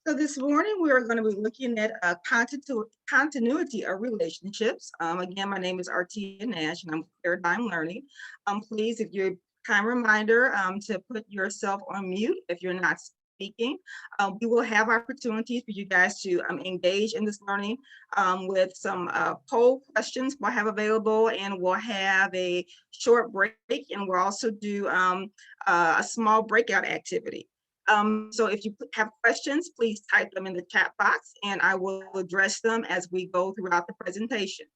So this morning we are going to be looking at continuity of relationships. Again, my name is Artiya Nash, and I'm Claridigm Learning. Please, if you're kind reminder to put yourself on mute if you're not speaking. We will have opportunities for you guys to engage in this learning with some poll questions we'll have available, and we'll have a short break, and we'll also do a small breakout activity. So if you have questions, please type them in the chat box and I will address them as we go throughout the presentation.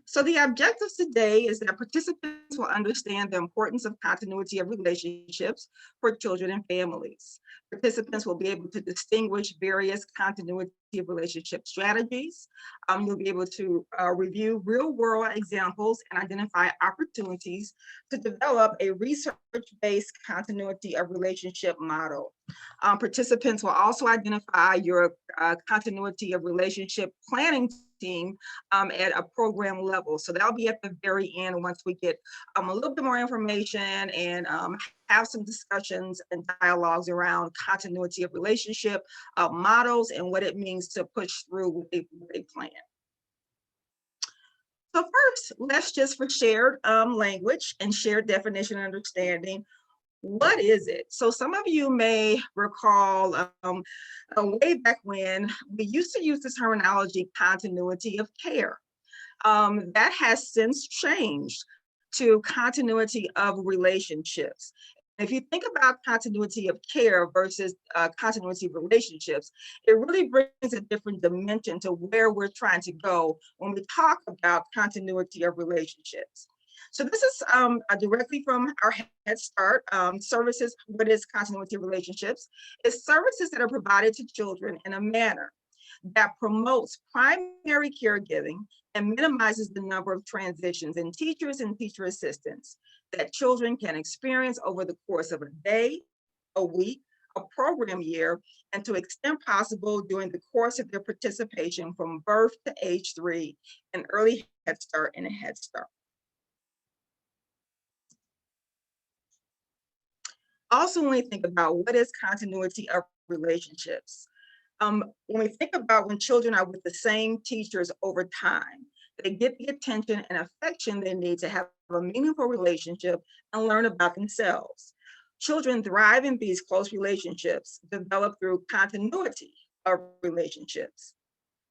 So the objectives today is that participants will understand the importance of continuity of relationships for children and families. Participants will be able to distinguish various continuity of relationship strategies. You'll be able to review real-world examples and identify opportunities to develop a research-based continuity of relationship model. Participants will also identify your continuity of relationship planning team at a program level. So that'll be at the very end once we get a little bit more information and have some discussions and dialogues around continuity of relationship models and what it means to push through with a plan. So first, let's just for shared language and shared definition and understanding. What is it? So some of you may recall way back when we used to use this terminology continuity of care. That has since changed to continuity of relationships. If you think about continuity of care versus continuity of relationships, it really brings a different dimension to where we're trying to go when we talk about continuity of relationships. So this is directly from our Head Start services. What is continuity of relationships? It's services that are provided to children in a manner that promotes primary caregiving and minimizes the number of transitions in teachers and teacher assistants that children can experience over the course of a day, a week, a program year, and to extent possible during the course of their participation from birth to age 3 in early Head Start and a Head Start. Also, when we think about what is continuity of relationships, when we think about when children are with the same teachers over time, they get the attention and affection they need to have a meaningful relationship and learn about themselves. Children thrive in these close relationships developed through continuity of relationships.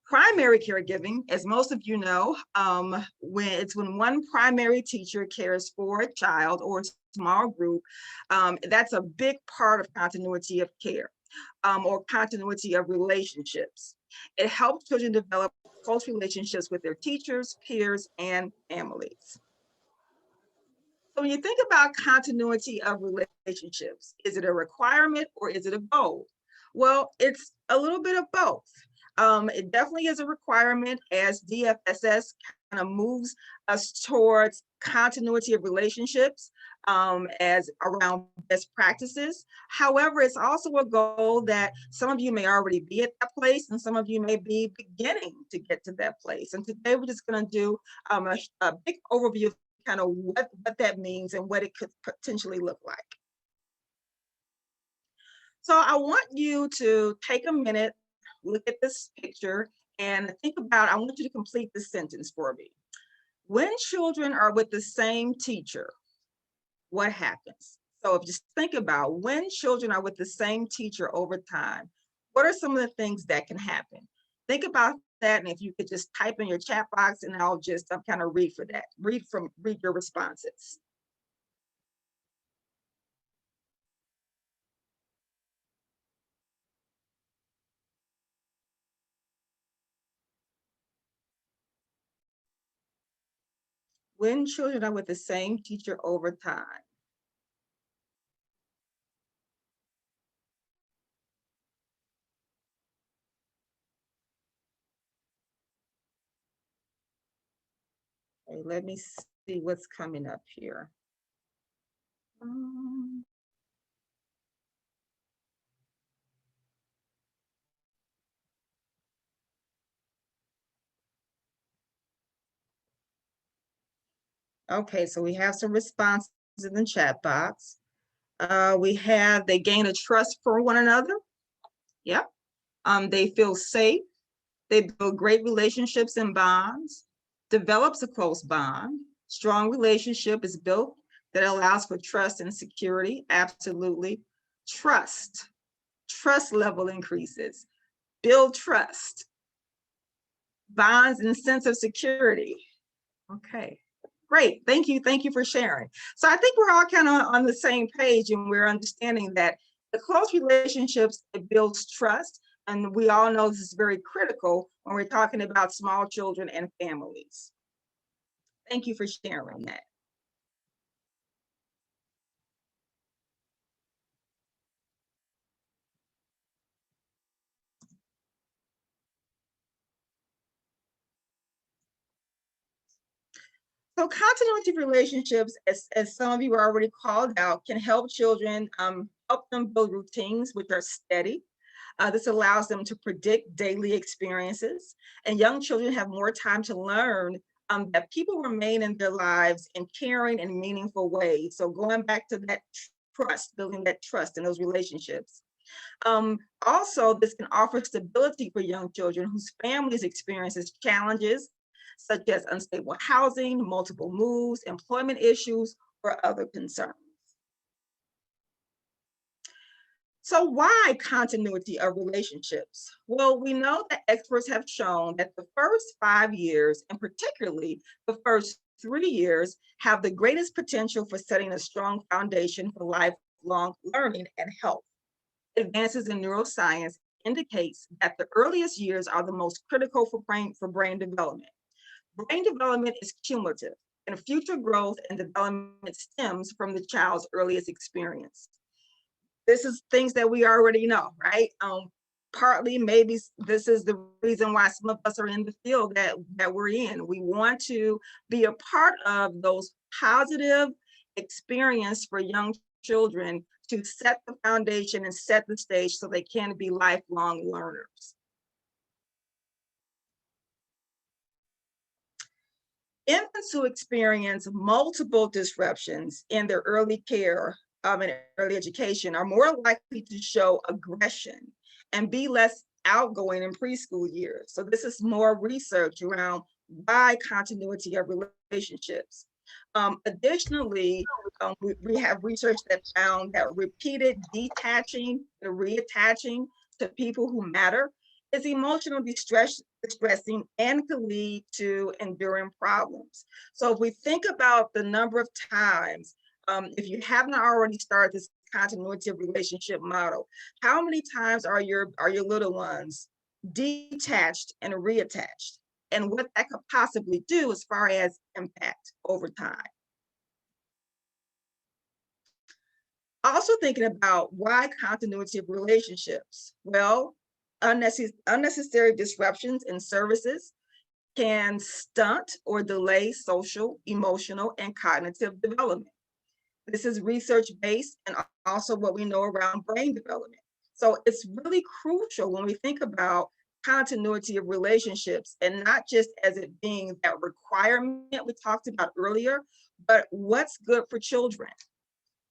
Primary caregiving, as most of you know, when one primary teacher cares for a child or a small group, that's a big part of continuity of care or continuity of relationships. It helps children develop close relationships with their teachers, peers, and families. So when you think about continuity of relationships, is it a requirement or is it a goal? Well, it's a little bit of both. It definitely is a requirement as DFSS kind of moves us towards continuity of relationships as around best practices. However, it's also a goal that some of you may already be at that place and some of you may be beginning to get to that place. And today we're just going to do a big overview of kind of what that means and what it could potentially look like. So I want you to take a minute, look at this picture, and think about, I want you to complete this sentence for me. When children are with the same teacher, what happens? So if just think about when children are with the same teacher over time, what are some of the things that can happen? Think about that, and if you could just type in your chat box, and I'll just kind of read for that. Read your responses. When children are with the same teacher over time. Okay, let me see what's coming up here. Okay, so we have some responses in the chat box. They gain a trust for one another. Yep. They feel safe. They build great relationships and bonds, develops a close bond. Strong relationship is built that allows for trust and security. Absolutely. Trust level increases. Build trust. Bonds and sense of security. Okay. Great. Thank you. Thank you for sharing. So I think we're all kind of on the same page, and we're understanding that the close relationships, it builds trust. And we all know this is very critical when we're talking about small children and families. Thank you for sharing that. So continuity relationships, as some of you already called out, can help children, help them build routines which are steady. This allows them to predict daily experiences, and young children have more time to learn that people remain in their lives in caring and meaningful ways. So going back to that trust, building that trust in those relationships. Also, this can offer stability for young children whose families experiences challenges such as unstable housing, multiple moves, employment issues, or other concerns. So why continuity of relationships? Well, we know that experts have shown that the first 5 years, and particularly the first 3 years, have the greatest potential for setting a strong foundation for lifelong learning and health. Advances in neuroscience indicates that the earliest years are the most critical for brain development. Brain development is cumulative, and future growth and development stems from the child's earliest experience. This is things that we already know, right? Partly, maybe this is the reason why some of us are in the field that we're in. We want to be a part of those positive experience for young children to set the foundation and set the stage so they can be lifelong learners. Infants who experience multiple disruptions in their early care and early education are more likely to show aggression and be less outgoing in preschool years. So this is more research around why continuity of relationships. Additionally, we have research that found that repeated detaching and reattaching to people who matter is emotionally distressing and can lead to enduring problems. So if we think about the number of times, if you haven't already started this continuity of relationship model, how many times are your little ones detached and reattached? And what that could possibly do as far as impact over time. Also thinking about why continuity of relationships. Well, unnecessary disruptions in services can stunt or delay social, emotional, and cognitive development. This is research-based and also what we know around brain development. So it's really crucial when we think about continuity of relationships and not just as it being that requirement we talked about earlier, but what's good for children.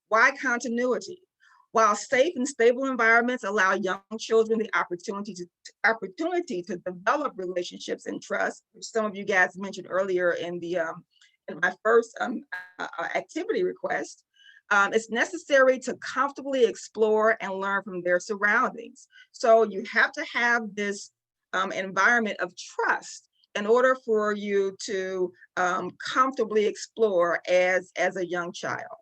Why continuity? While safe and stable environments allow young children the opportunity to develop relationships and trust, which some of you guys mentioned earlier in my first activity request, it's necessary to comfortably explore and learn from their surroundings. So you have to have this environment of trust in order for you to comfortably explore as a young child.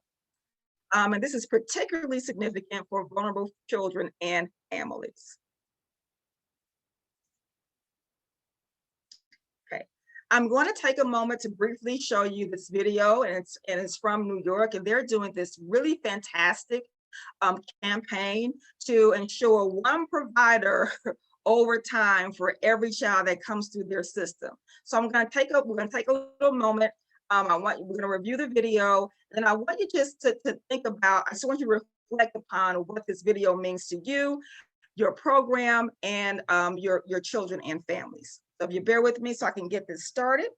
And this is particularly significant for vulnerable children and families. Okay, I'm going to take a moment to briefly show you this video, and it's from New York, and they're doing this really fantastic campaign to ensure one provider over time for every child that comes through their system. So we're going to take a little moment. We're going to review the video, and I want you just to think about, I just want you to reflect upon what this video means to you, your program, and your children and families. So if you bear with me so I can get this started.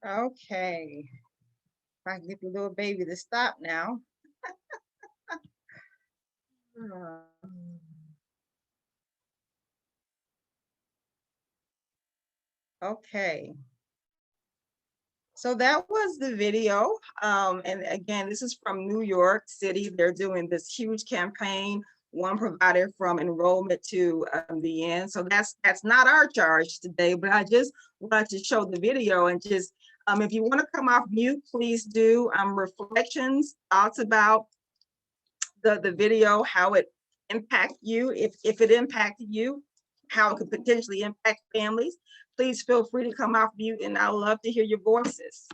Okay. If I can get the little baby to stop now. Okay. So that was the video. And again, this is from New York City. They're doing this huge campaign, one provider from enrollment to the end. So that's not our charge today, but I just wanted to show the video and just, if you want to come off mute, please do. Reflections, thoughts about the video, how it impacted you, if it impacted you, how it could potentially impact families. Please feel free to come off mute and I would love to hear your voices.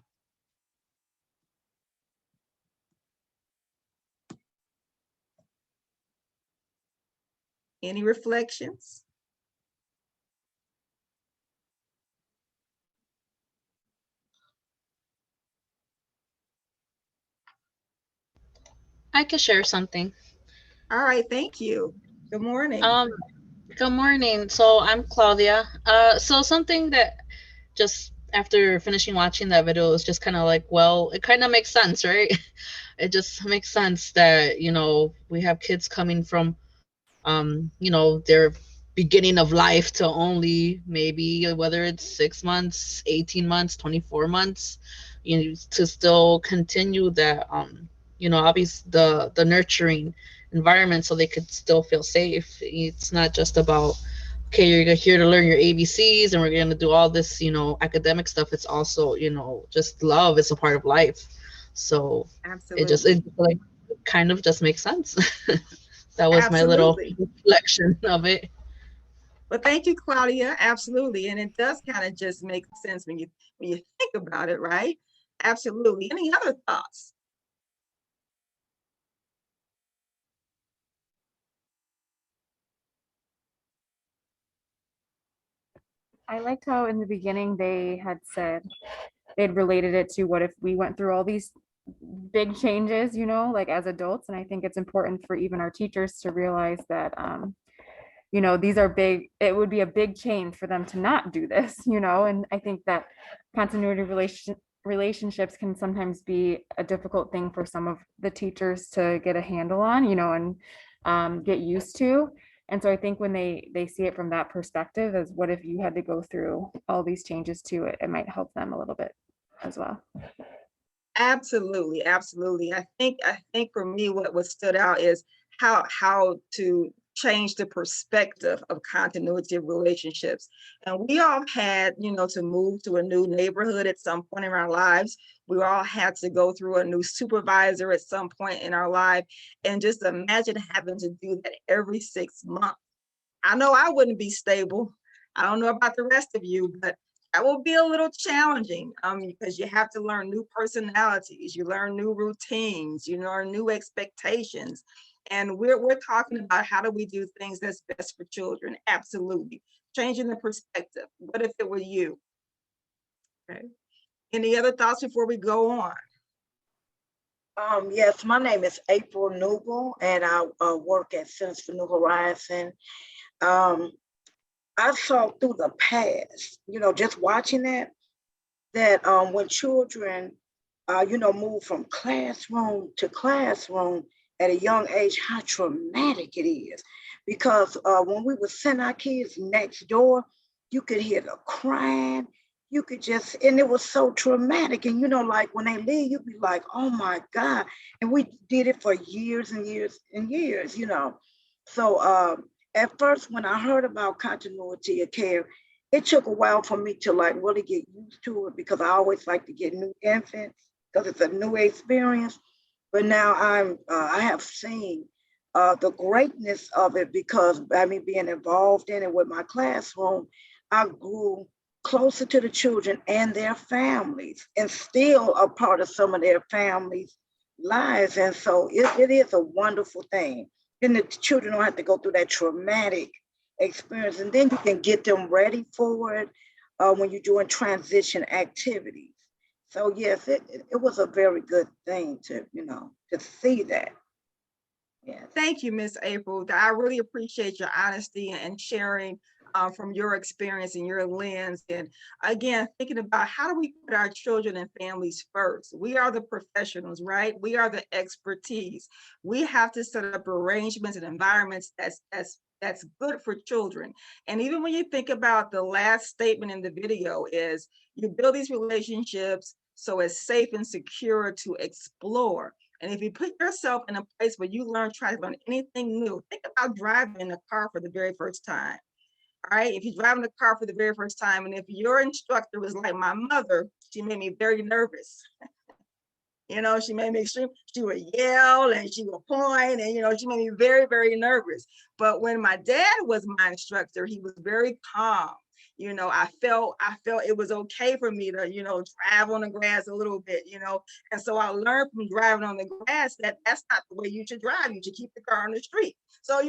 Any reflections? I could share something. All right, thank you. Good morning. Um, Good morning. So I'm Claudia. So something that just after finishing watching that video is just kind of like, well, it kind of makes sense, right? It just makes sense that, we have kids coming from, they're beginning of life to only maybe whether it's 6 months, 18 months, 24 months, to still continue that, obviously the nurturing environment so they could still feel safe. It's not just about, okay, you're here to learn your ABCs and we're going to do all this, academic stuff. It's also, just love is a part of life. So it Absolutely. like kind of just makes sense. That was my little Absolutely. reflection of it. Well, thank you, Claudia. Absolutely. And it does kind of just make sense when you think about it, right? Absolutely. Any other thoughts? I liked how in the beginning they had said they'd related it to what if we went through all these big changes, like as adults. And I think it's important for even our teachers to realize that, these are big, it would be a big change for them to not do this, and I think that continuity relationships can sometimes be a difficult thing for some of the teachers to get a handle on, and get used to. And so I think when they see it from that perspective, as what if you had to go through all these changes to it, it might help them a little bit as well. Absolutely, absolutely. I think for me, what stood out is how to change the perspective of continuity of relationships. And we all had, to move to a new neighborhood at some point in our lives. We all had to go through a new supervisor at some point in our life. And just imagine having to do that every 6 months. I know I wouldn't be stable. I don't know about the rest of you, but that will be a little challenging because you have to learn new personalities, you learn new routines, you learn new expectations. And we're talking about how do we do things that's best for children? Absolutely. Changing the perspective. What if it were you? Okay. Any other thoughts before we go on? Yes, my name is April Newell, and I work at Centers for New Horizon. Um, I saw through the past, just watching that when children, move from classroom to classroom at a young age, how traumatic it is. Because when we would send our kids next door, you could hear the crying. You could just, and it was so traumatic. And, like when they leave, you'd be like, oh my God. And we did it for years and years and years. So at first, when I heard about continuity of care, it took a while for me to like really get used to it because I always like to get new infants because it's a new experience. But now I have seen the greatness of it because by me being involved in it with my classroom, I grew closer to the children and their families and still a part of some of their families' lives. And so it is a wonderful thing. Then the children don't have to go through that traumatic experience, and then you can get them ready for it when you're doing transition activities. So yes, it was a very good thing to see that. Yes. Thank you, Miss April. I really appreciate your honesty and sharing from your experience and your lens. And again, thinking about how do we put our children and families first? We are the professionals, right? We are the expertise. We have to set up arrangements and environments that's good for children. And even when you think about the last statement in the video is you build these relationships so it's safe and secure to explore. And if you put yourself in a place where you try to learn anything new, think about driving a car for the very first time. All right. If you're driving a car for the very first time, and if your instructor was like my mother, she made me very nervous. She made me extreme. She would yell and she would point, and she made me very, very nervous. But when my dad was my instructor, he was very calm. I felt it was okay for me to, drive on the grass a little bit. And so I learned from driving on the grass that that's not the way you should drive. You should keep the car on the street. So,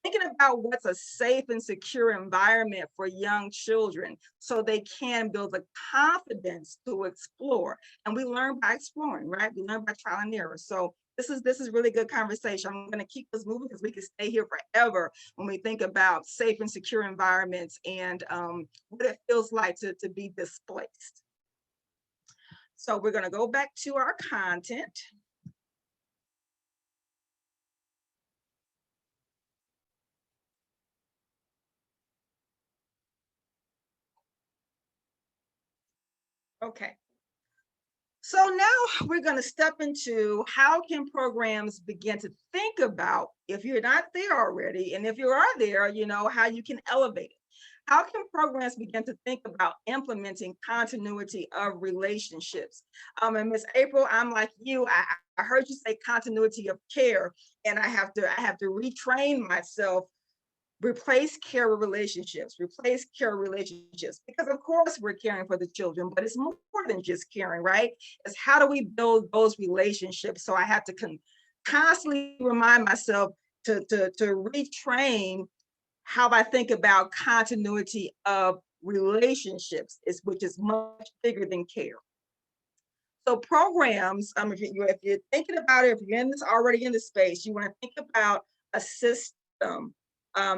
thinking about what's a safe and secure environment for young children so they can build the confidence to explore. And we learn by exploring, right? We learn by trial and error. So this is really good conversation. I'm going to keep this moving because we can stay here forever when we think about safe and secure environments and what it feels like to be displaced. So we're going to go back to our content. Okay. So now we're going to step into how can programs begin to think about, if you're not there already, and if you are there, you know, how you can elevate it. How can programs begin to think about implementing continuity of relationships? And Miss April, I'm like you. I heard you say continuity of care, and I have to retrain myself. Replace care relationships, because of course we're caring for the children, but it's more than just caring, right? It's how do we build those relationships? So I have to constantly remind myself to retrain how I think about continuity of relationships, which is much bigger than care. So programs, if you're thinking about it, if you're in this already in the space, you want to think about a system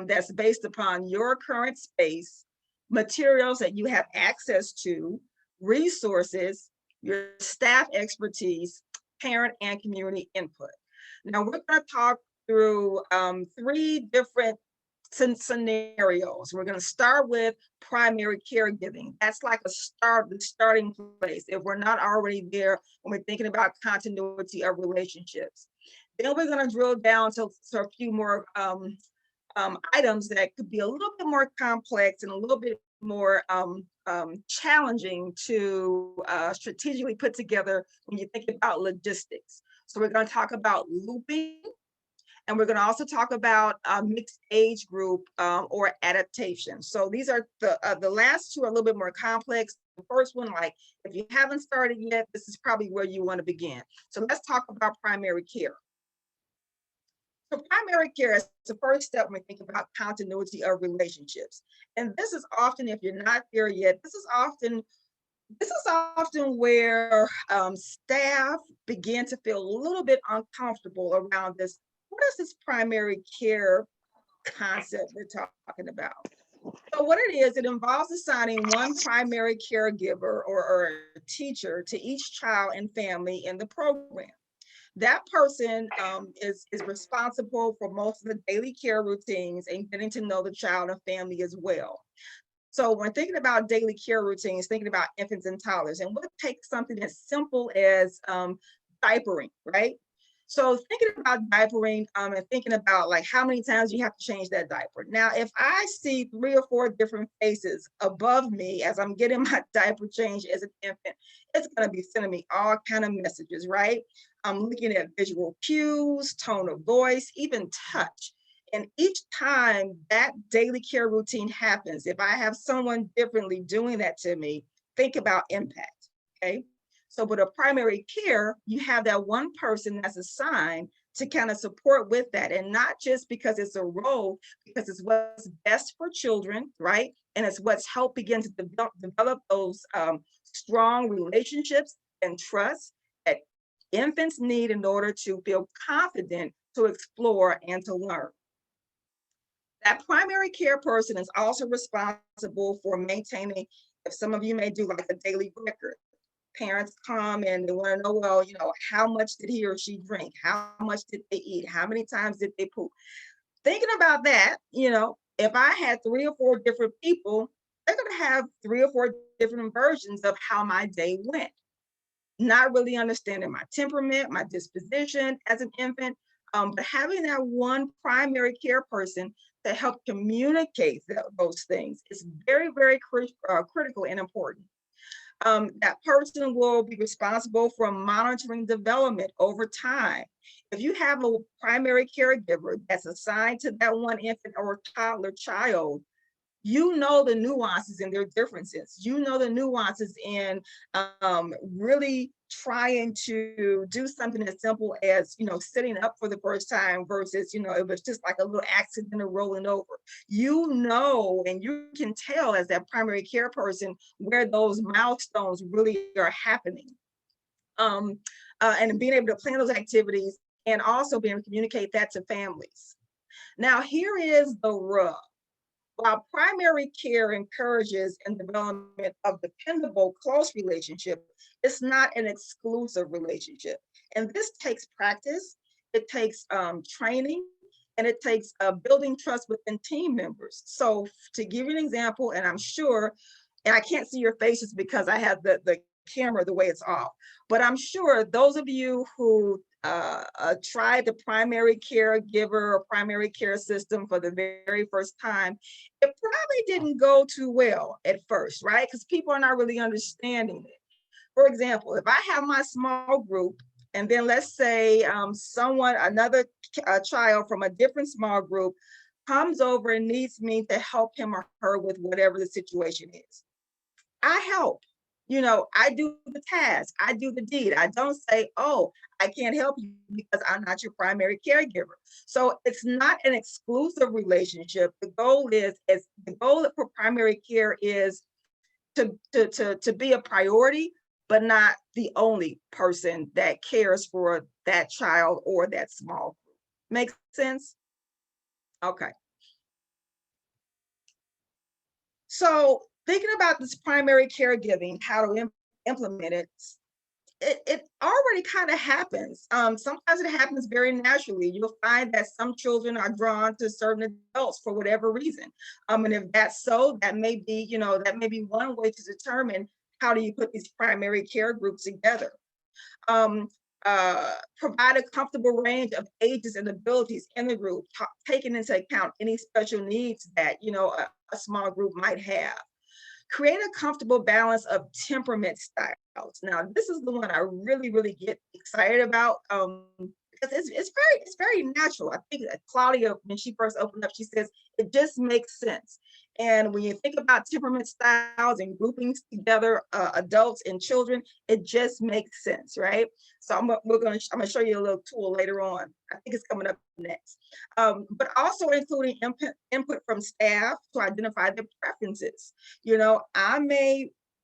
that's based upon your current space, materials that you have access to, resources, your staff expertise, parent and community input. Now we're going to talk through 3 different scenarios. We're going to start with primary caregiving. That's like the starting place if we're not already there when we're thinking about continuity of relationships. Then we're going to drill down to a few more items that could be a little bit more complex and a little bit more challenging to strategically put together when you think about logistics. So we're going to talk about looping, and we're going to also talk about mixed age group or adaptation. So these are the last 2 are a little bit more complex. The first one, like if you haven't started yet, this is probably where you want to begin. So let's talk about primary care. So primary care is the first step when we think about continuity of relationships. And this is often, if you're not there yet, this is often where staff begin to feel a little bit uncomfortable around this. What is this primary care concept we're talking about? So what it is, it involves assigning one primary caregiver or a teacher to each child and family in the program. That person is responsible for most of the daily care routines and getting to know the child and family as well. So when thinking about daily care routines, thinking about infants and toddlers, and what takes something as simple as diapering, right? So thinking about diapering and thinking about like how many times you have to change that diaper. Now, if I see 3 or 4 different faces above me as I'm getting my diaper changed as an infant, it's going to be sending me all kind of messages, right? I'm looking at visual cues, tone of voice, even touch. And each time that daily care routine happens, if I have someone differently doing that to me, think about impact, okay? So with a primary care, you have that one person that's assigned to kind of support with that. And not just because it's a role, because it's what's best for children, right? And it's what's helped begin to develop those strong relationships and trust that infants need in order to feel confident to explore and to learn. That primary care person is also responsible for maintaining, if some of you may do like a daily record. Parents come and they want to know, well, you know, how much did he or she drink? How much did they eat? How many times did they poop? Thinking about that, you know, if I had 3 or 4 different people, they're going to have 3 or 4 different versions of how my day went. Not really understanding my temperament, my disposition as an infant, but having that one primary care person to help communicate those things is very, very critical and important. That person will be responsible for monitoring development over time. If you have a primary caregiver that's assigned to that one infant or toddler child, you know the nuances and their differences. You know the nuances in really trying to do something as simple as, you know, sitting up for the first time versus, you know, it was just like a little accident of rolling over. You know, and you can tell as that primary care person where those milestones really are happening. And being able to plan those activities and also being able to communicate that to families. Now, here is the rub. While primary care encourages and development of dependable, close relationship, it's not an exclusive relationship. And this takes practice, it takes training, and it takes building trust within team members. So to give you an example, and I'm sure, and I can't see your faces because I have the camera the way it's off. But I'm sure those of you who tried the primary caregiver or primary care system for the very first time, it probably didn't go too well at first, right? Because people are not really understanding it. For example, if I have my small group, and then let's say another child from a different small group comes over and needs me to help him or her with whatever the situation is. I help. I do the task, I do the deed. I don't say, oh, I can't help you because I'm not your primary caregiver. So it's not an exclusive relationship. The goal for primary care is to be a priority, but not the only person that cares for that child or that small group. Makes sense? Okay. So thinking about this primary caregiving, how to implement it, it already kind of happens. Sometimes it happens very naturally. You'll find that some children are drawn to certain adults for whatever reason. And if that's so, that may be one way to determine how do you put these primary care groups together. Provide a comfortable range of ages and abilities in the group, taking into account any special needs that a small group might have. Create a comfortable balance of temperament styles. Now, this is the one I really, really get excited about because it's very natural. I think that Claudia, when she first opened up, she says it just makes sense. And when you think about temperament styles and groupings together, adults and children, it just makes sense, right? So I'm gonna show you a little tool later on. I think it's coming up next. But also including input from staff to identify their preferences.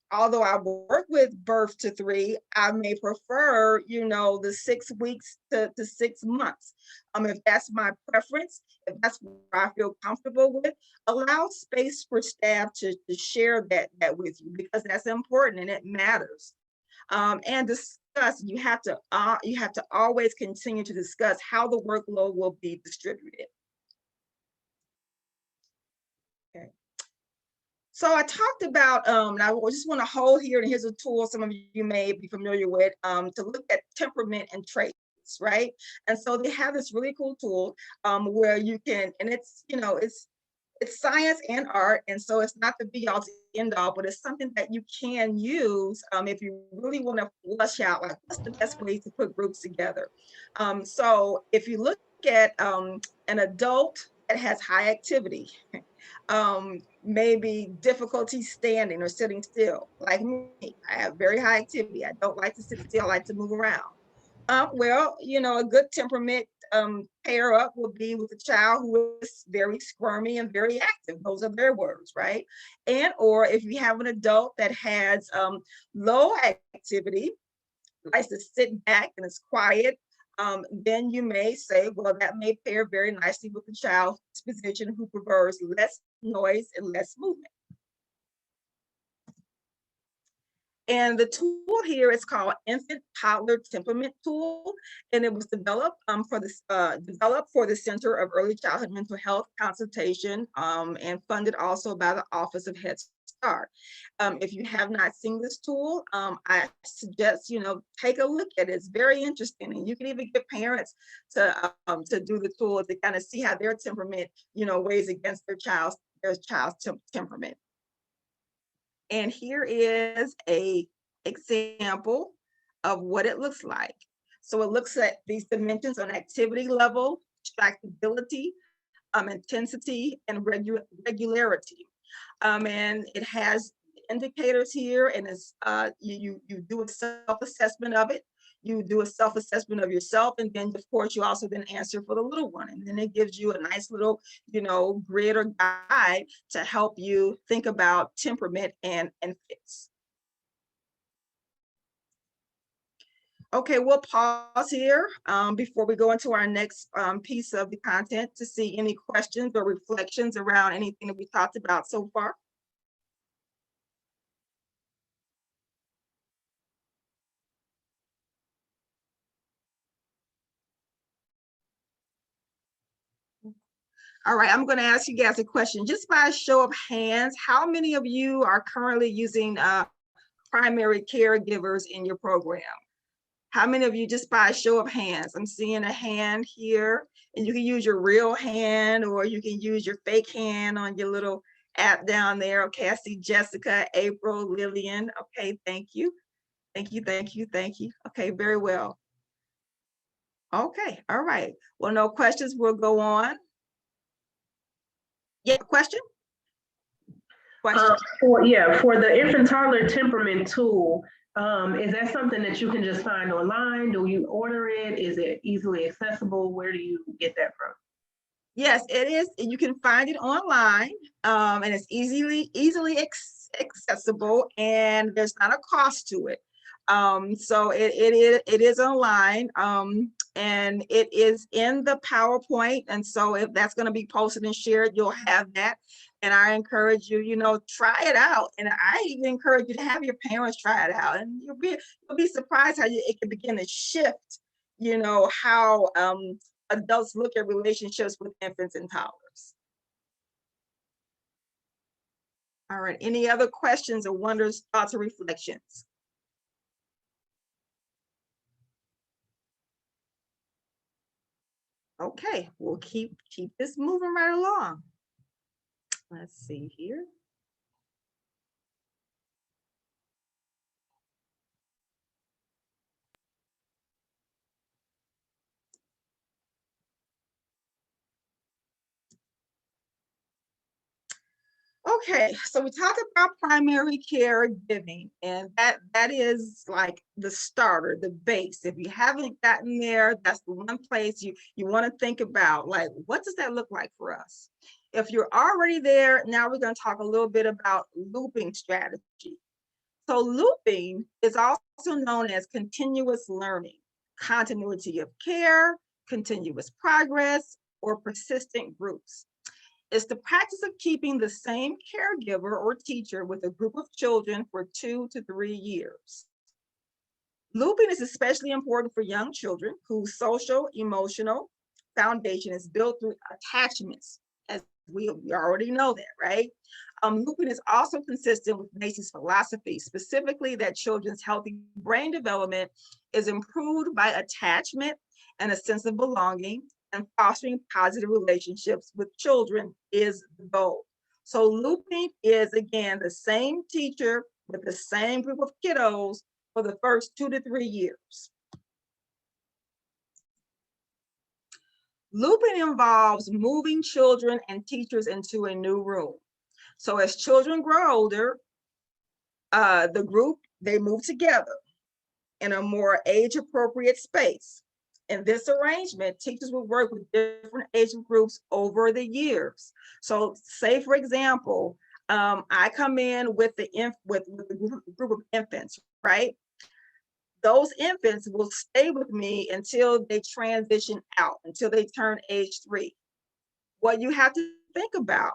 Although I work with birth to 3, I may prefer, the 6 weeks to 6 months. If that's my preference, if that's what I feel comfortable with, allow space for staff to share that with you, because that's important and it matters. And discuss, you have to always continue to discuss how the workload will be distributed. Okay. So I talked about, and I just want to hold here, and here's a tool some of you may be familiar with, to look at temperament and traits, right? And so they have this really cool tool where you can, and it's science and art, and so it's not the be all to end all, but it's something that you can use if you really want to flush out, like, what's the best way to put groups together. So if you look at an adult that has high activity, maybe difficulty standing or sitting still, like me. I have very high activity. I don't like to sit still. I like to move around. Well, a good temperament pair up will be with a child who is very squirmy and very active. Those are their words, right? And or if you have an adult that has low activity, likes to sit back and is quiet, then you may say, well, that may pair very nicely with the child's disposition who prefers less noise and less movement. And the tool here is called Infant Toddler Temperament Tool, and it was developed for the Center of Early Childhood Mental Health Consultation and funded also by the Office of Head Start. If you have not seen this tool, I suggest take a look at it. It's very interesting, and you can even get parents to do the tool to kind of see how their temperament weighs against their child's temperament. And here is an example of what it looks like. So it looks at these dimensions on activity level, distractibility, intensity, and regularity. And it has indicators here, and it's you do a self-assessment of it. You do a self-assessment of yourself, and then of course you also then answer for the little one, and then it gives you a nice little grid or guide to help you think about temperament and fits. Okay, we'll pause here before we go into our next piece of the content to see any questions or reflections around anything that we talked about so far. All right, I'm going to ask you guys a question. Just by a show of hands, how many of you are currently using primary caregivers in your program? How many of you, just by a show of hands? I'm seeing a hand here, and you can use your real hand or you can use your fake hand on your little app down there. Okay, I see Jessica, April, Lillian. Okay, thank you. Thank you, thank you, thank you. Okay, very well. Okay, all right. Well, no questions, we'll go on. Yeah, question? Question? For the infant toddler temperament tool, is that something that you can just find online? Do you order it? Is it easily accessible? Where do you get that from? Yes, it is. You can find it online, and it's easily accessible, and there's not a cost to it. So it is online, and it is in the PowerPoint. And so if that's going to be posted and shared, you'll have that. And I encourage you, try it out. And I even encourage you to have your parents try it out, and you'll be surprised how it can begin to shift, how adults look at relationships with infants and toddlers. All right, any other questions or wonders, thoughts, or reflections? Okay, we'll keep this moving right along. Let's see here. Okay, so we talked about primary care giving, and that is like the starter, the base. If you haven't gotten there, that's the one place you want to think about, like, what does that look like for us? If you're already there, now we're going to talk a little bit about looping strategy. So looping is also known as continuous learning, continuity of care, continuous progress, or persistent groups. It's the practice of keeping the same caregiver or teacher with a group of children for 2 to 3 years. Looping is especially important for young children whose social, emotional foundation is built through attachments, as we already know that, right? Looping is also consistent with Macy's philosophy, specifically that children's healthy brain development is improved by attachment and a sense of belonging, and fostering positive relationships with children is the goal. So looping is, again, the same teacher with the same group of kiddos for the first 2 to 3 years. Looping involves moving children and teachers into a new room. So as children grow older, the group, they move together in a more age-appropriate space. In this arrangement, teachers will work with different age groups over the years. So say, for example, I come in with the group of infants, right? Those infants will stay with me until they transition out, until they turn age 3. What you have to think about,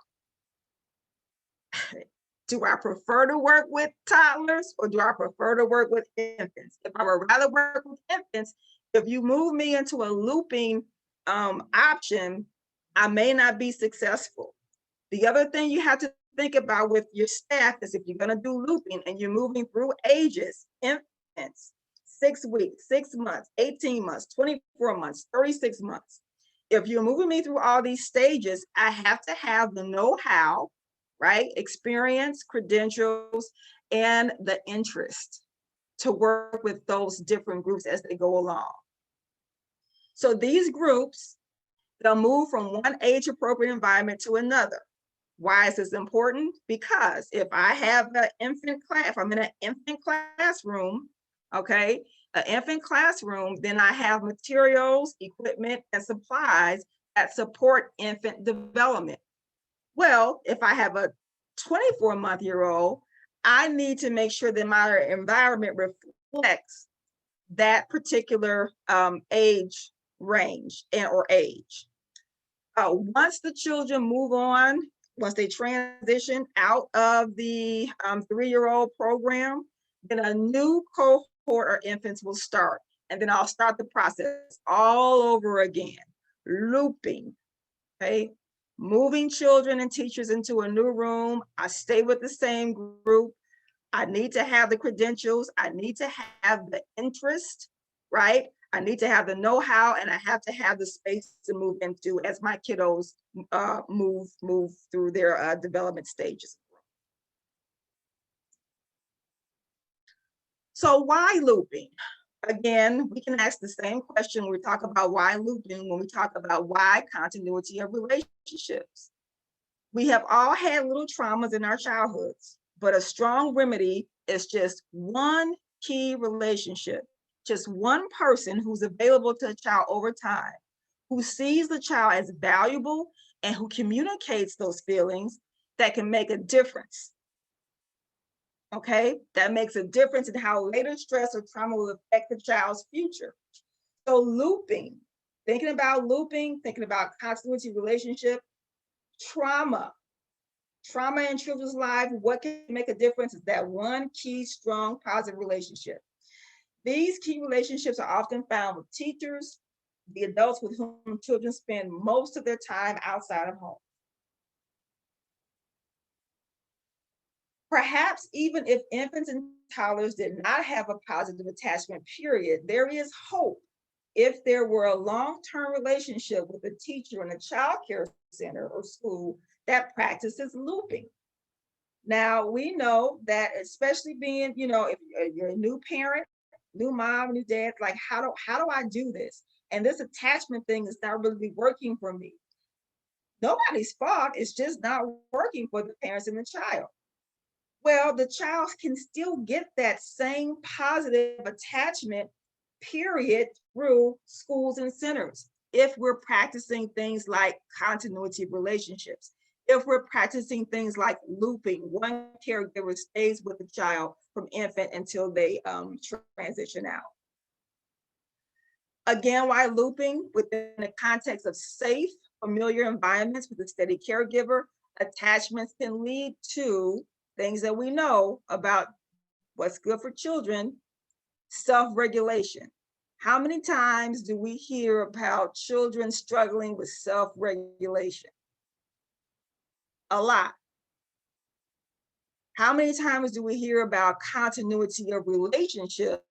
do I prefer to work with toddlers or do I prefer to work with infants? If I would rather work with infants, if you move me into a looping option, I may not be successful. The other thing you have to think about with your staff is if you're going to do looping and you're moving through ages, infants, 6 weeks, 6 months, 18 months, 24 months, 36 months. If you're moving me through all these stages, I have to have the know-how, right? Experience, credentials, and the interest to work with those different groups as they go along. So these groups, they'll move from one age-appropriate environment to another. Why is this important? Because if I have an infant class, if I'm in an infant classroom, okay, an infant classroom, then I have materials, equipment, and supplies that support infant development. Well, if I have a 24-month-old, I need to make sure that my environment reflects that particular age range or age. Once the children move on, once they transition out of the 3-year-old program, then a new cohort or infants will start. And then I'll start the process all over again, looping, okay? Moving children and teachers into a new room. I stay with the same group. I need to have the credentials. I need to have the interest, right? I need to have the know-how, and I have to have the space to move into as my kiddos move through their development stages. So why looping? Again, we can ask the same question when we talk about why looping, when we talk about why continuity of relationships. We have all had little traumas in our childhoods, but a strong remedy is just one key relationship, just one person who's available to a child over time, who sees the child as valuable and who communicates those feelings that can make a difference. Okay, that makes a difference in how later stress or trauma will affect the child's future. So looping, thinking about continuity relationship, trauma in children's life, what can make a difference is that one key, strong, positive relationship. These key relationships are often found with teachers, the adults with whom children spend most of their time outside of home. Perhaps even if infants and toddlers did not have a positive attachment period, there is hope if there were a long-term relationship with a teacher in a child care center or school that practices looping. Now, we know that especially being, if you're a new parent, new mom, new dad, like how do I do this? And this attachment thing is not really working for me. Nobody's fault, it's just not working for the parents and the child. Well, the child can still get that same positive attachment period through schools and centers if we're practicing things like continuity of relationships, if we're practicing things like looping, one caregiver stays with the child from infant until they transition out. Again, why looping? Within the context of safe, familiar environments with a steady caregiver, attachments can lead to things that we know about what's good for children, self-regulation. How many times do we hear about children struggling with self-regulation? A lot. How many times do we hear about continuity of relationships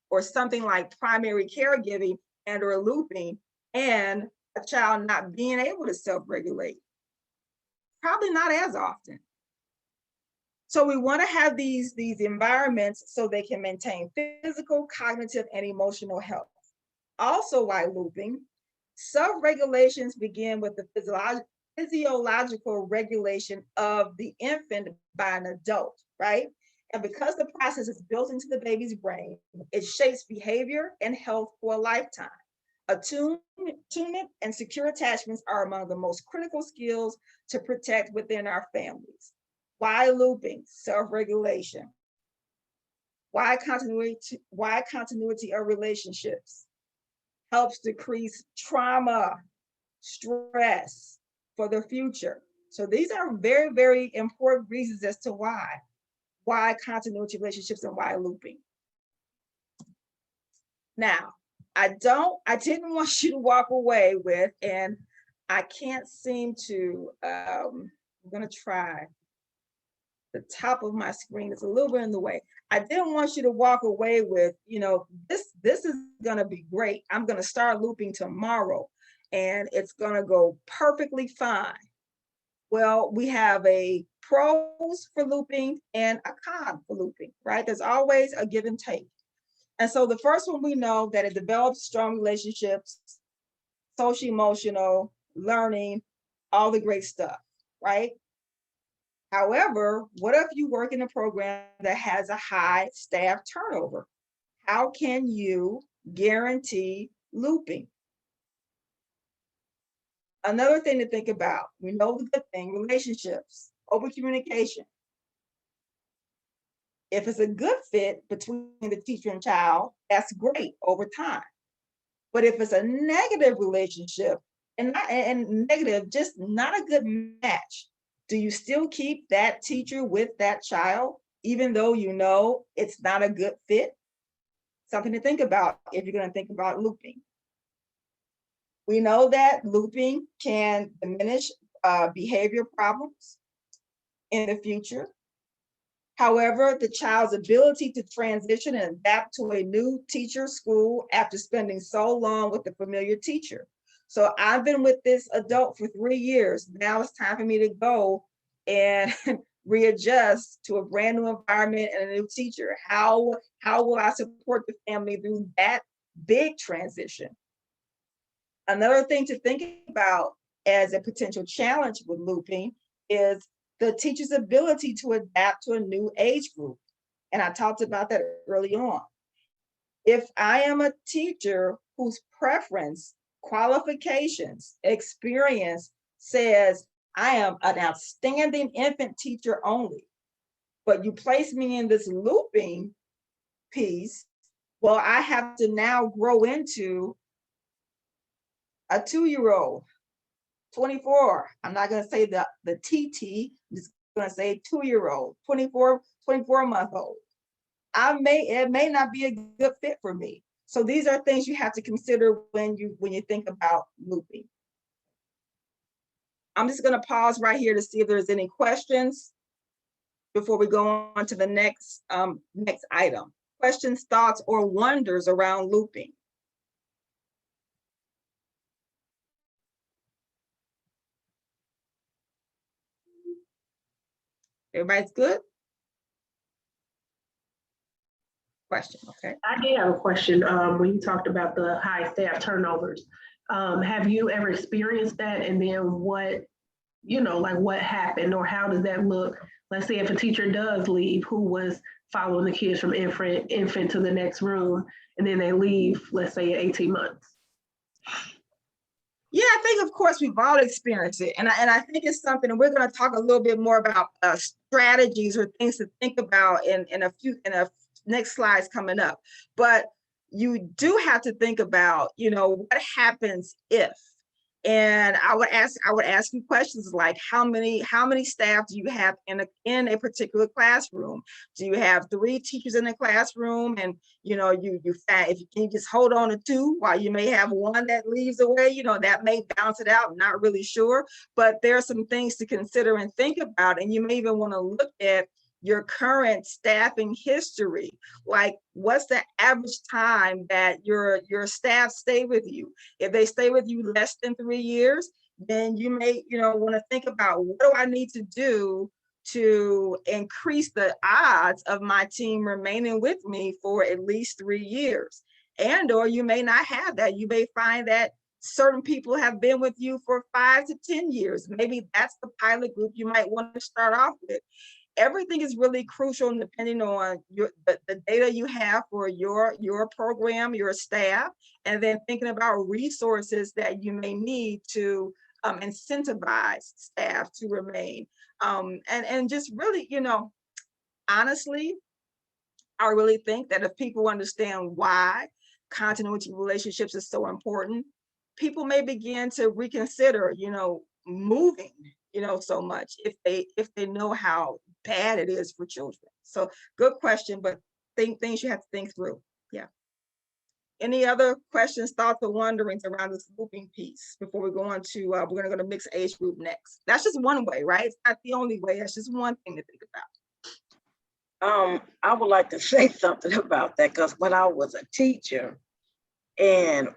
or something like primary caregiving and or looping and a child not being able to self-regulate? Probably not as often. So we want to have these environments so they can maintain physical, cognitive, and emotional health. Also, while looping, self-regulations begin with the physiological regulation of the infant by an adult, right? And because the process is built into the baby's brain, it shapes behavior and health for a lifetime. Attunement and secure attachments are among the most critical skills to protect within our families. Why looping? Self-regulation. Why continuity of relationships? Helps decrease trauma, stress for the future. So these are very, very important reasons as to why continuity relationships and why looping. Now, I didn't want you to walk away with, and I can't seem to, I'm gonna try. The top of my screen is a little bit in the way. I didn't want you to walk away with, this is gonna be great. I'm gonna start looping tomorrow and it's gonna go perfectly fine. Well, we have a pros for looping and a con for looping, right? There's always a give and take. And so the first one, we know that it develops strong relationships, social, emotional, learning, all the great stuff, right? However, what if you work in a program that has a high staff turnover? How can you guarantee looping? Another thing to think about, we know the good thing, relationships, open communication. If it's a good fit between the teacher and child, that's great over time. But if it's a negative relationship and negative, just not a good match, do you still keep that teacher with that child, even though you know it's not a good fit? Something to think about if you're going to think about looping. We know that looping can diminish behavior problems in the future. However, the child's ability to transition and adapt to a new teacher school after spending so long with the familiar teacher. So I've been with this adult for 3 years. Now it's time for me to go and readjust to a brand new environment and a new teacher. How will I support the family through that big transition? Another thing to think about as a potential challenge with looping is the teacher's ability to adapt to a new age group. And I talked about that early on. If I am a teacher whose preference, qualifications, experience says I am an outstanding infant teacher only, but you place me in this looping piece, well, I have to now grow into a 2-year-old, 24. I'm not going to say the TT, I'm just going to say 2-year-old, 24-month-old. It may not be a good fit for me. So these are things you have to consider when you think about looping. I'm just going to pause right here to see if there's any questions before we go on to the next item. Questions, thoughts, or wonders around looping. Everybody's good? Question, okay. I did have a question when you talked about the high staff turnovers. Have you ever experienced that? And then what, like what happened or how does that look? Let's say if a teacher does leave who was following the kids from infant to the next room, and then they leave, let's say at 18 months. Yeah, I think of course we've all experienced it. And I think it's something, and we're going to talk a little bit more about strategies or things to think about in a next slides coming up. But you do have to think about, what happens if. And I would ask you questions like how many staff do you have in a particular classroom? Do you have 3 teachers in the classroom? And if you can just hold on to 2 while you may have 1 that leaves away, that may balance it out. I'm not really sure, but there are some things to consider and think about. And you may even want to look at your current staffing history, like what's the average time that your staff stay with you? If they stay with you less than 3 years, then you may want to think about what do I need to do to increase the odds of my team remaining with me for at least 3 years. And or you may not have that. You may find that certain people have been with you for 5 to 10 years. Maybe that's the pilot group you might want to start off with. Everything is really crucial depending on the data you have for your program, your staff, and then thinking about resources that you may need to incentivize staff to remain. And just really, honestly, I really think that if people understand why continuity relationships is so important, people may begin to reconsider, moving, so much if they know how bad it is for children. So good question, but things you have to think through. Yeah. Any other questions, thoughts, or wonderings around this looping piece before we go on to, we're going to go to mixed age group next. That's just one way, right? It's not the only way. That's just one thing to think about. I would like to say something about that because when I was a teacher, and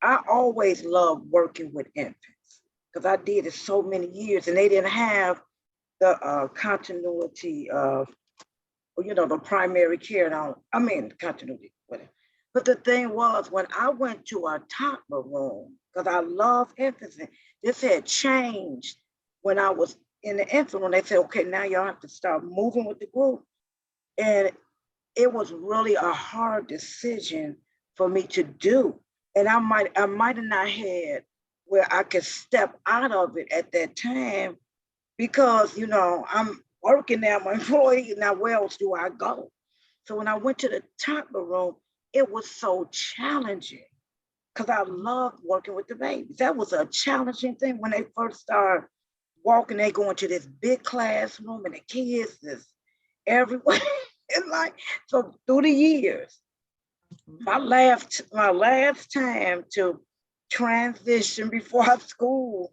I always loved working with infants because I did it so many years, and they didn't have the continuity of, the primary care. Continuity, whatever. But the thing was, when I went to a toddler room, because I love infants, this had changed when I was in the infant room. They said, okay, now y'all have to start moving with the group. And it was really a hard decision for me to do. And I might have not had where I could step out of it at that time because, I'm working now, I'm an employee, now where else do I go? So when I went to the toddler room, it was so challenging because I loved working with the babies. That was a challenging thing when they first started walking, they go into this big classroom and the kids is everywhere. And so through the years, my last time to transition before school,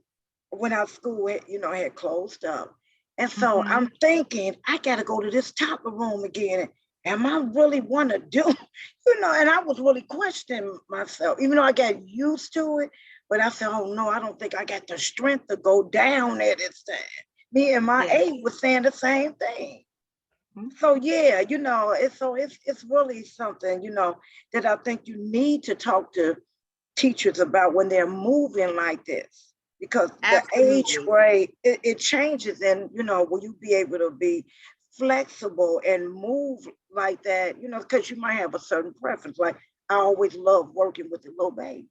when our school had closed up. And so I'm thinking, I got to go to this top of room again. Am I really want to do, and I was really questioning myself, even though I got used to it. But I said, oh no, I don't think I got the strength to go down at this time. Me and my aide was saying the same thing. So yeah, it's really something, that I think you need to talk to teachers about when they're moving like this, because the age grade, it changes, and will you be able to be flexible and move like that, because you might have a certain preference. Like I always love working with the little baby.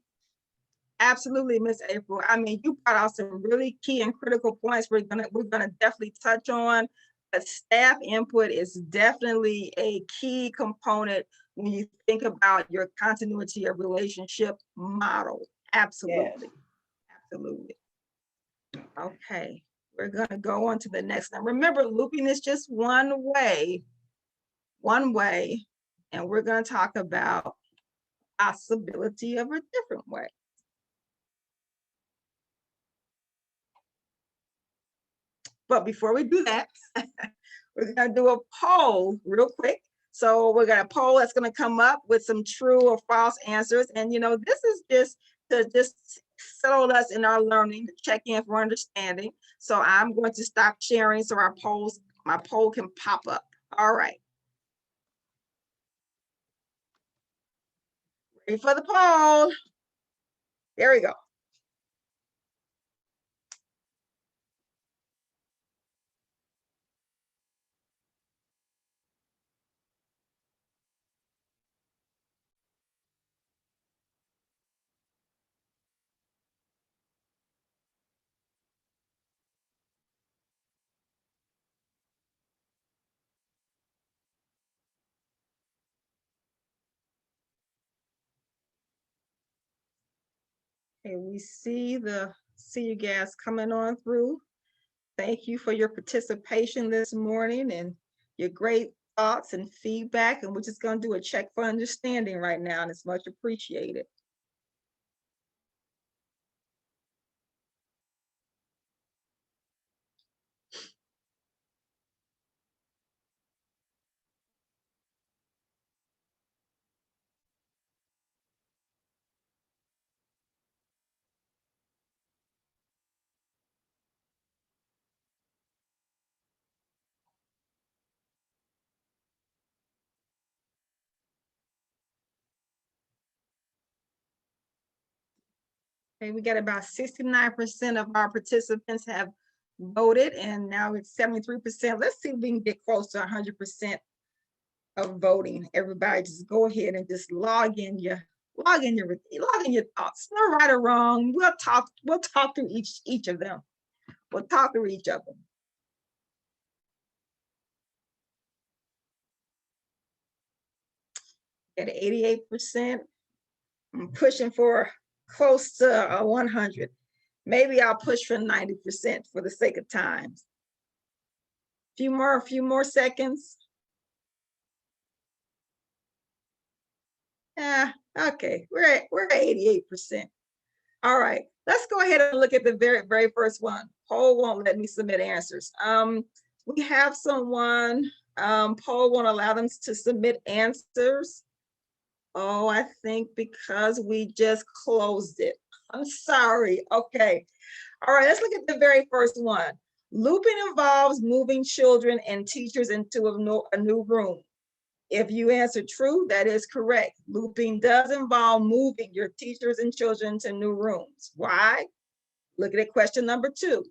Absolutely, Miss April. I mean, you brought out some really key and critical points we're gonna definitely touch on. But staff input is definitely a key component when you think about your continuity of relationship model. Absolutely. Yes. Absolutely. Okay, we're gonna go on to the next one. Remember, looping is just one way, and we're gonna talk about possibility of a different way. But before we do that, we're going to do a poll real quick. So we're going to poll that's going to come up with some true or false answers. And, this is just to settle us in our learning, to check in for understanding. So I'm going to stop sharing so my poll can pop up. All right. Ready for the poll? There we go. Okay, we see you guys coming on through. Thank you for your participation this morning and your great thoughts and feedback. And we're just going to do a check for understanding right now, and it's much appreciated. Okay, we got about 69% of our participants have voted, and now it's 73%. Let's see if we can get close to 100% of voting. Everybody just go ahead and just log in your thoughts. No right or wrong. We'll talk through each of them. We'll talk through each of them. At 88%, I'm pushing for close to 100. Maybe I'll push for 90% for the sake of time. A few more seconds. Yeah, okay, we're at 88%. All right, let's go ahead and look at the very first one. Poll won't let me submit answers. We have someone, poll won't allow them to submit answers. Oh, I think because we just closed it. I'm sorry. Okay. All right, let's look at the very first one. Looping involves moving children and teachers into a new room. If you answer true, that is correct. Looping does involve moving your teachers and children to new rooms. Why? Look at question number 2.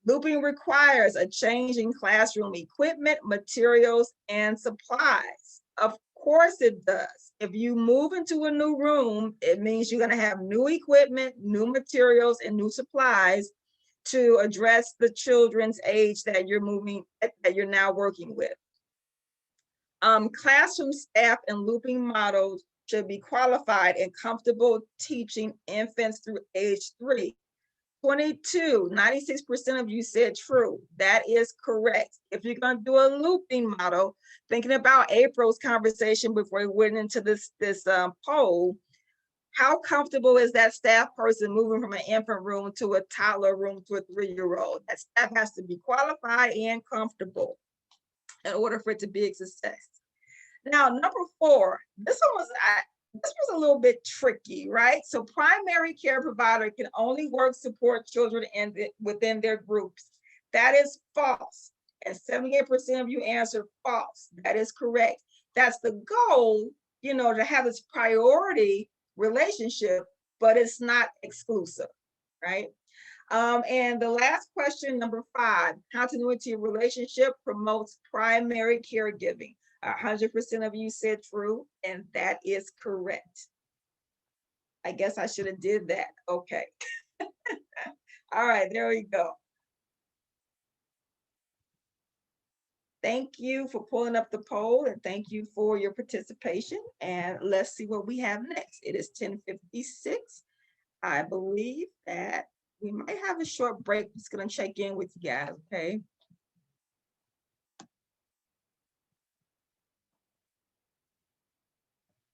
Looping requires a change in classroom equipment, materials, and supplies. Of course it does. If you move into a new room, it means you're going to have new equipment, new materials, and new supplies to address the children's age that you're now working with. Classroom staff and looping models should be qualified and comfortable teaching infants through age 3. 96% of you said true. That is correct. If you're going to do a looping model, thinking about April's conversation before we went into this poll, How comfortable is that staff person moving from an infant room to a toddler room to a 3-year-old? That staff has to be qualified and comfortable in order for it to be a success. Now, number 4, this was a little bit tricky, right? So primary care provider can only work support children within their groups. That is false. And 78% of you answered false. That is correct. That's the goal, to have this priority relationship, but it's not exclusive, right? And the last question, number 5, continuity of relationship promotes primary caregiving. 100% of you said true, and that is correct. I guess I should have did that. Okay. All right, there we go. Thank you for pulling up the poll, and thank you for your participation. And let's see what we have next. It is 10:56. I believe that we might have a short break. I'm just going to check in with you guys, okay?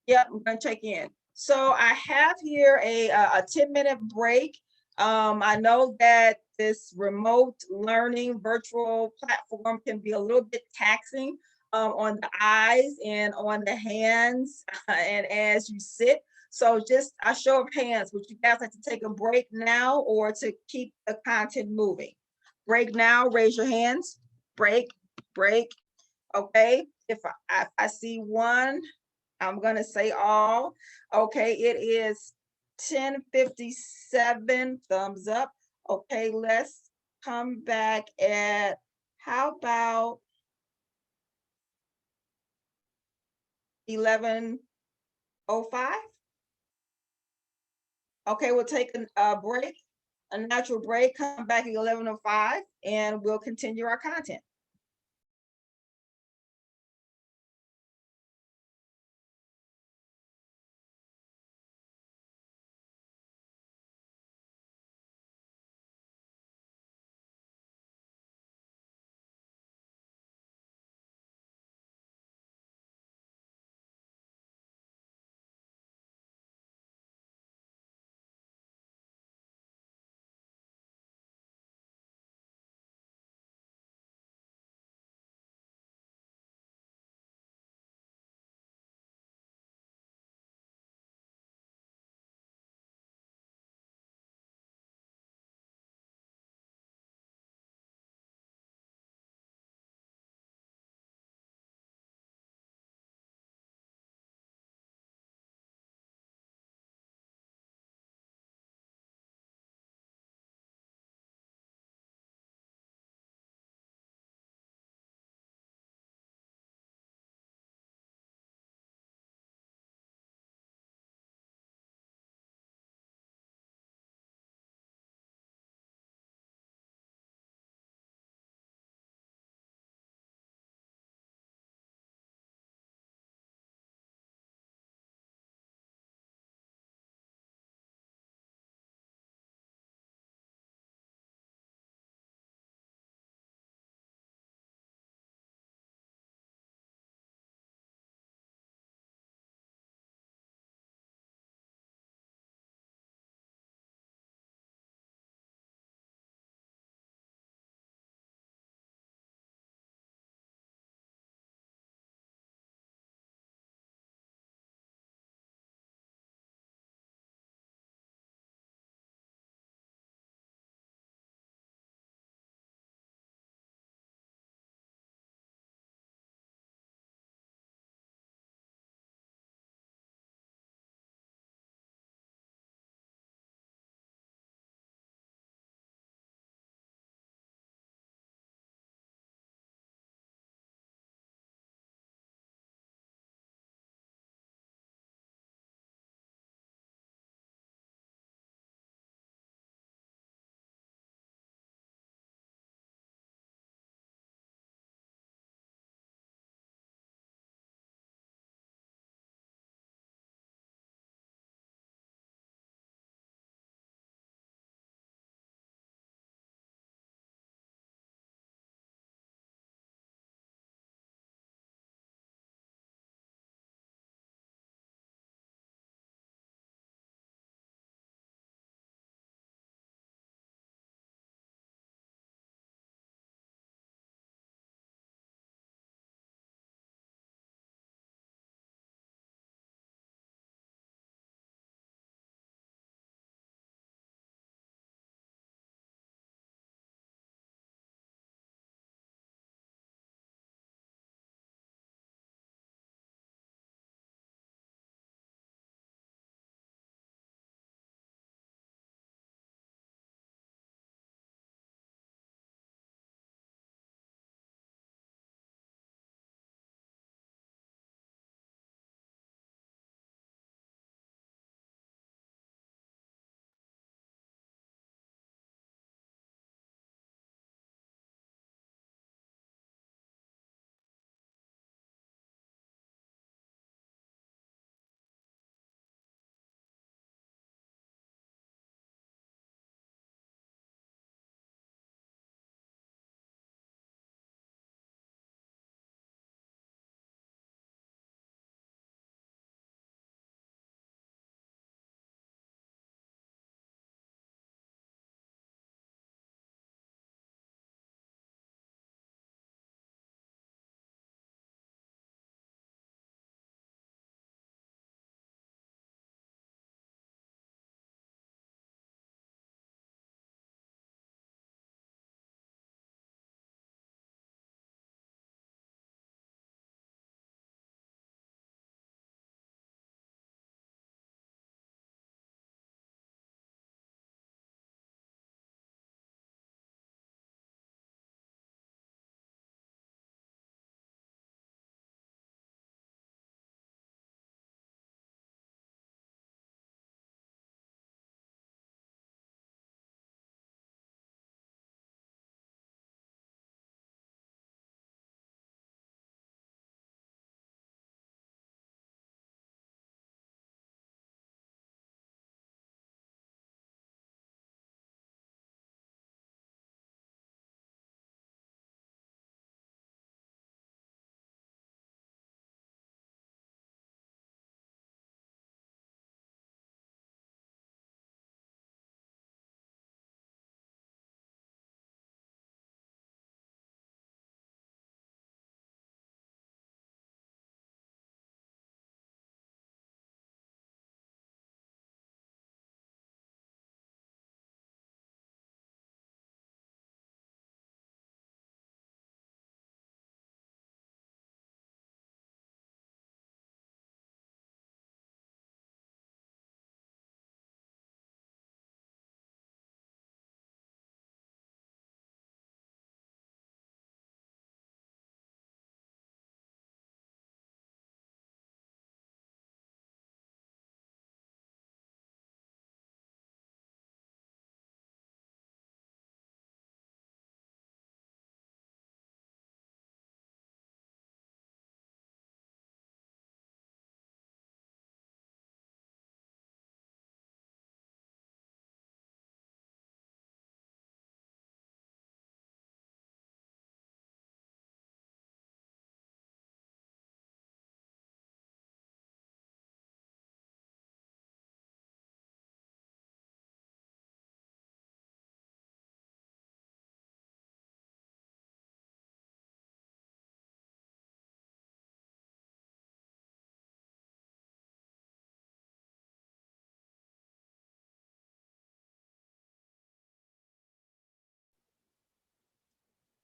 Yep, I'm going to check in. So I have here a 10-minute break. I know that this remote learning virtual platform can be a little bit taxing on the eyes and on the hands and as you sit. So just a show of hands, would you guys like to take a break now or to keep the content moving? Break now, raise your hands. Break, break. Okay, if I see one, I'm gonna say all. Okay, it is 10:57, thumbs up. Okay, let's come back at, how about 11:05? Okay, we'll take a break, a natural break, come back at 11:05, and we'll continue our content.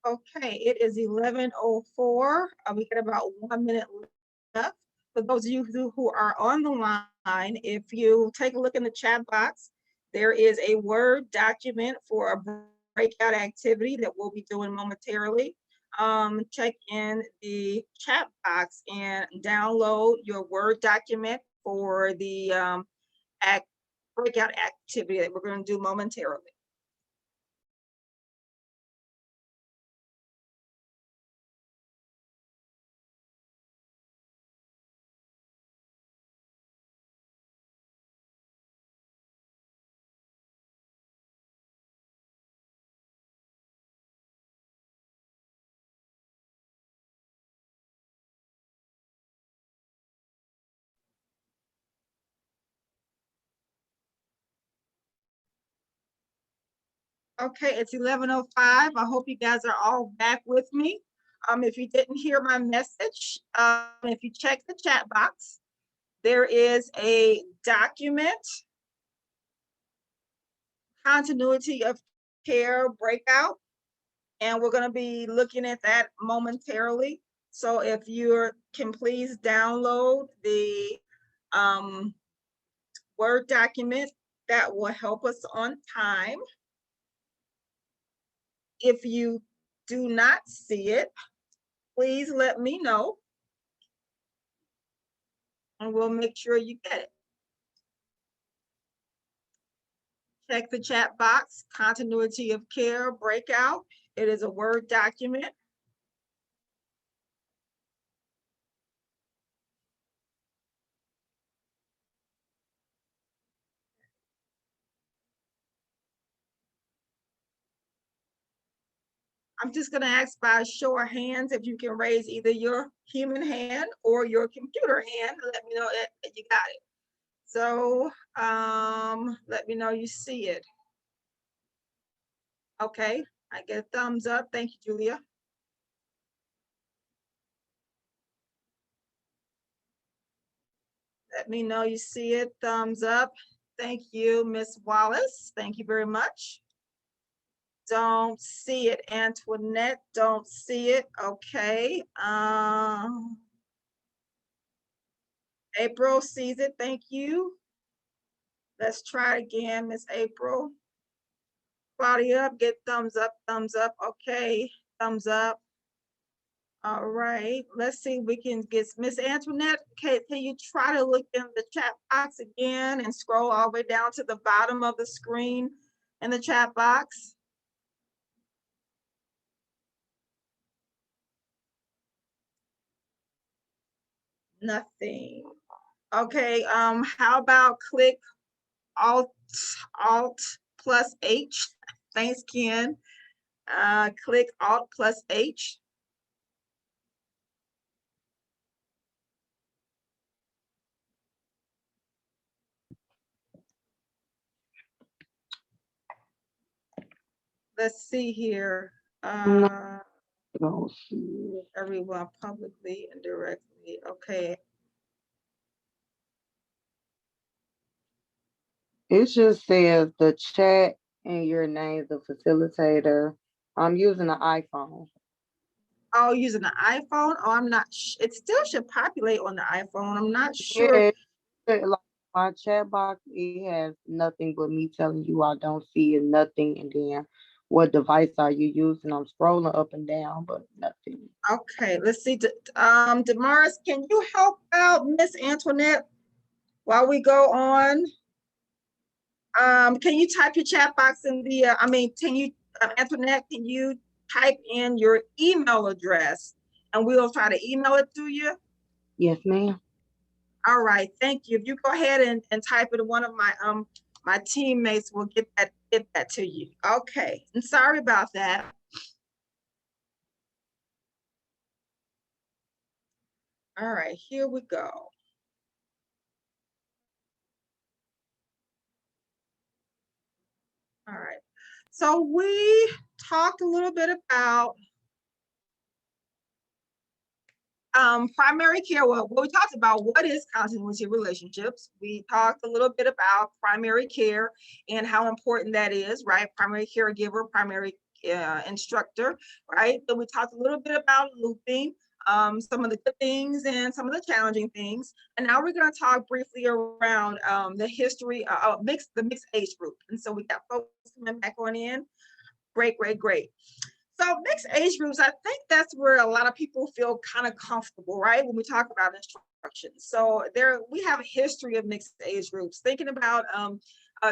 Okay, it is 11:04. We got about 1 minute left. For those of you who are on the line, if you take a look in the chat box, there is a Word document for a breakout activity that we'll be doing momentarily. Check in the chat box and download your Word document for the breakout activity that we're going to do momentarily. Okay, it's 11:05. I hope you guys are all back with me. If you didn't hear my message, if you check the chat box, there is a document, continuity of care breakout, and we're going to be looking at that momentarily. So if you can please download the Word document, that will help us on time. If you do not see it, please let me know, and we'll make sure you get it. Check the chat box, continuity of care breakout. It is a Word document. I'm just going to ask by a show of hands if you can raise either your human hand or your computer hand and let me know that you got it. So let me know you see it. Okay, I get a thumbs up. Thank you, Julia. Let me know you see it. Thumbs up. Thank you, Miss Wallace. Thank you very much. Don't see it. Antoinette, don't see it. Okay. April sees it. Thank you. Let's try it again, Miss April. Claudia, get thumbs up, thumbs up. Okay, thumbs up. All right, let's see if we can get Miss Antoinette. Okay, can you try to look in the chat box again and scroll all the way down to the bottom of the screen in the chat box? Nothing. Okay, how about click Alt plus H. Thanks, Ken. Click Alt plus H. Let's see here. Everyone publicly and directly. Okay. It just says the chat and your name, the facilitator. I'm using an iPhone. Oh, using an iPhone? Oh, I'm not. It still should populate on the iPhone. I'm not sure. Yeah, like my chat box, it has nothing but me telling you I don't see it, nothing, and then what device are you using? I'm scrolling up and down, but nothing. Okay, let's see. Damaris, can you help out Miss Antoinette while we go on? Can you type your chat box in the, can you, Antoinette, can you type in your email address and we'll try to email it to you? Yes, ma'am. All right, thank you. If you go ahead and type it, one of my teammates will get that to you. Okay, I'm sorry about that. All right, here we go. All right, so we talked a little bit about primary care. Well, we talked about what is continuity relationships. We talked a little bit about primary care and how important that is, right? Primary caregiver, primary instructor, right? So we talked a little bit about looping, some of the good things and some of the challenging things. And now we're going to talk briefly around the history of the mixed age group. And so we got folks coming back on in. Great, great, great. So mixed age groups, I think that's where a lot of people feel kind of comfortable, right? When we talk about instruction. So we have a history of mixed age groups. Thinking about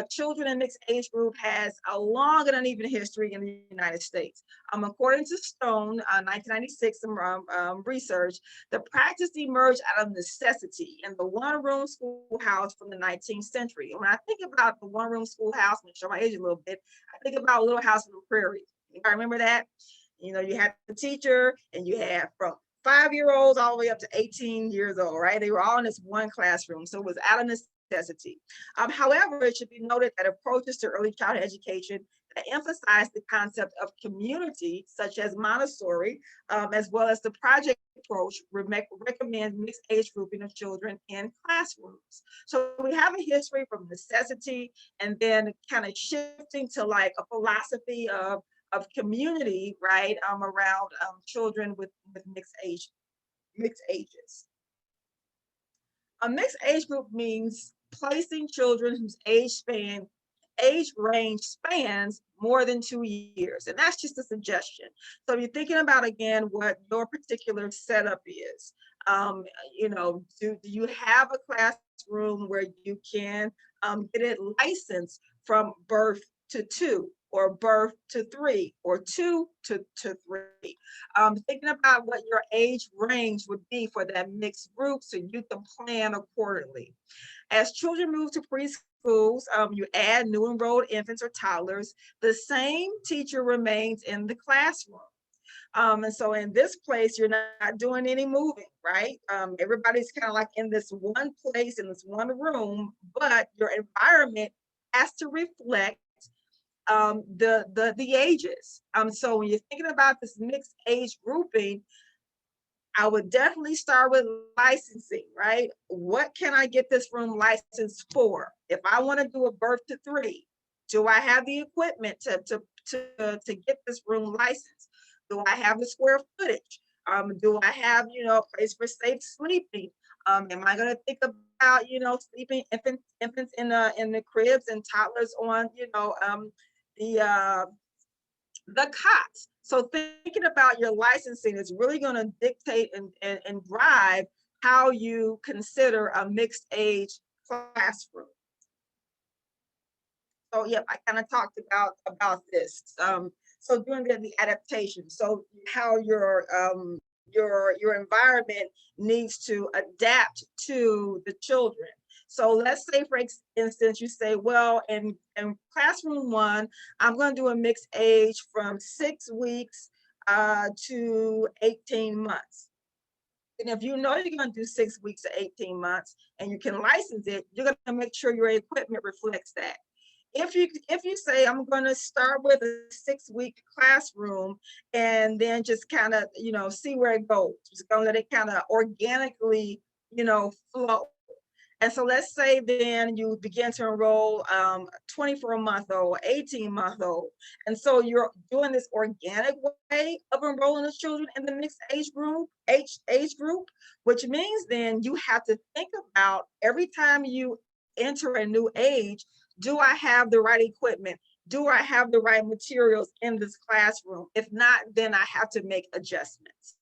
children in mixed age group has a long and uneven history in the United States. According to Stone, 1996, some research, the practice emerged out of necessity in the one-room schoolhouse from the 19th century. And when I think about the one-room schoolhouse, I'm going to show my age a little bit, I think about Little House on the Prairie. I remember that. You know, you had the teacher and you had from 5-year-olds all the way up to 18 years old, right? They were all in this one classroom. So it was out of necessity. However, it should be noted that approaches to early childhood education that emphasize the concept of community, such as Montessori, as well as the project approach, recommend mixed age grouping of children in classrooms. So we have a history from necessity and then kind of shifting to like a philosophy of community, right, around children with mixed ages. A mixed age group means placing children whose age range spans more than 2 years. And that's just a suggestion. So you're thinking about, again, what your particular setup is. You know, do you have a classroom where you can get it licensed from birth to 2? Or birth to 3, or 2 to 3. Thinking about what your age range would be for that mixed group so you can plan accordingly. As children move to preschools, you add new enrolled infants or toddlers, the same teacher remains in the classroom. And so in this place, you're not doing any moving, right? Everybody's kind of like in this one place, in this one room, but your environment has to reflect the ages. So when you're thinking about this mixed age grouping, I would definitely start with licensing, right? What can I get this room licensed for? If I want to do a birth to 3, do I have the equipment to get this room licensed? Do I have the square footage? Do I have, you know, a place for safe sleeping? Am I going to think about, you know, sleeping infants in the cribs and toddlers on, you know, the cots? So thinking about your licensing is really going to dictate and drive how you consider a mixed age classroom. So yeah, I kind of talked about this. So doing the adaptation, so how your environment needs to adapt to the children. So let's say, for instance, you say, well, in classroom 1, I'm going to do a mixed age from 6 weeks to 18 months. And if you know you're going to do 6 weeks to 18 months and you can license it, you're going to make sure your equipment reflects that. If you say, I'm going to start with a 6-week classroom and then just kind of, you know, see where it goes, just going to let it kind of organically, you know, flow. And so let's say then you begin to enroll 24-month-old, 18-month-old. And so you're doing this organic way of enrolling the children in the mixed age group, which means then you have to think about every time you enter a new age, do I have the right equipment? Do I have the right materials in this classroom? If not, then I have to make adjustments.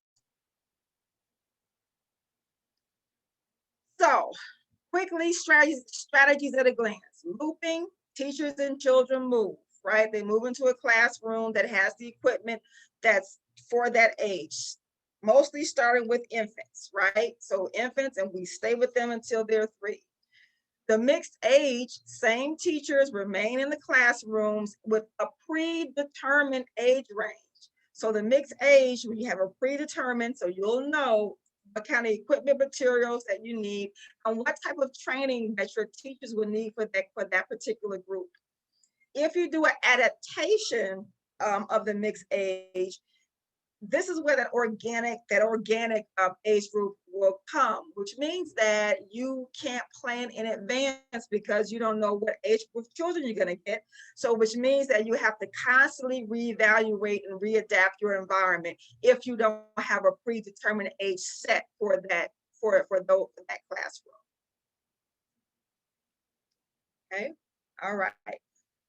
So quickly, strategies at a glance. Looping, teachers and children move, right? They move into a classroom that has the equipment that's for that age, mostly starting with infants, right? So infants, and we stay with them until they're 3. The mixed age, same teachers remain in the classrooms with a predetermined age range. So the mixed age, when you have a predetermined, so you'll know what kind of equipment, materials that you need, and what type of training that your teachers will need for that particular group. If you do an adaptation of the mixed age, this is where that organic age group will come, which means that you can't plan in advance because you don't know what age group of children you're going to get. So which means that you have to constantly reevaluate and readapt your environment if you don't have a predetermined age set for that classroom. Okay, all right.